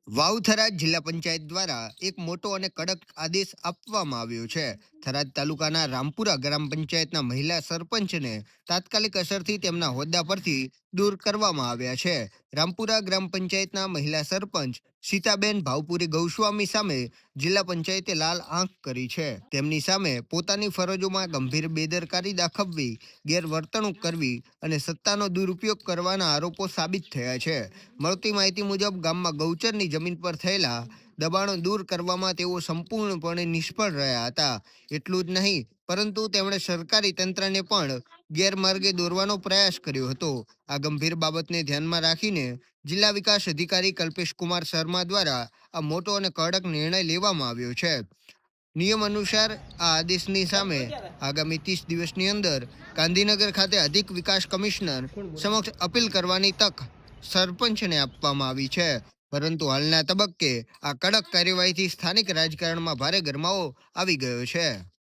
વાવ થરાદ જિલ્લા પંચાયત દ્વારા એક મોટો અને કડક આદેશ આપવામાં આવ્યો છે. થરાદ તાલુકાના રામપુરા ગ્રામ પંચાયતના મહિલા સરપંચને તાત્કાલિક અસરથી તેમના હોદ્દા પરથી દૂર કરવામાં આવ્યા છે. રામપુરા ગ્રામ પંચાયતના મહિલા સરપંચ સીતાબેન ભાવપુરી ગૌસ્વામી સામે જિલ્લા પંચાયતે લાલ આંખ કરી છે. તેમની સામે પોતાની ફરજોમાં ગંભીર બેદરકારી દાખવવી, ગેરવર્તણૂક કરવી અને સત્તાનો દુરુપયોગ કરવાના આરોપો સાબિત થયા છે. મળતી માહિતી મુજબ ગામમાં ગૌચરની જમીન પર થયેલા દબાણો દૂર કરવામાં તેઓ સંપૂર્ણપણે નિષ્ફળ રહ્યા હતા. એટલું જ નહીં, પરંતુ તેમણે સરકારી તંત્રને પણ ગેરમાર્ગે દોરવાનો પ્રયાસ કર્યો હતો. આ ગંભીર બાબતને ધ્યાનમાં રાખીને જિલ્લા વિકાસ અધિકારી કલ્પેશ કુમાર શર્મા દ્વારા આ મોટો અને કડક નિર્ણય લેવામાં આવ્યો છે. નિયમ અનુસાર આ આદેશની સામે આગામી 30 દિવસની અંદર ગાંધીનગર ખાતે અધિક વિકાસ કમિશનર સમક્ષ અપીલ કરવાની તક સરપંચને આપવામાં આવી છે. પરંતુ હાલના તબક્કે આ કડક કાર્યવાહીથી સ્થાનિક રાજકારણમાં ભારે ગરમાવો આવી ગયો છે.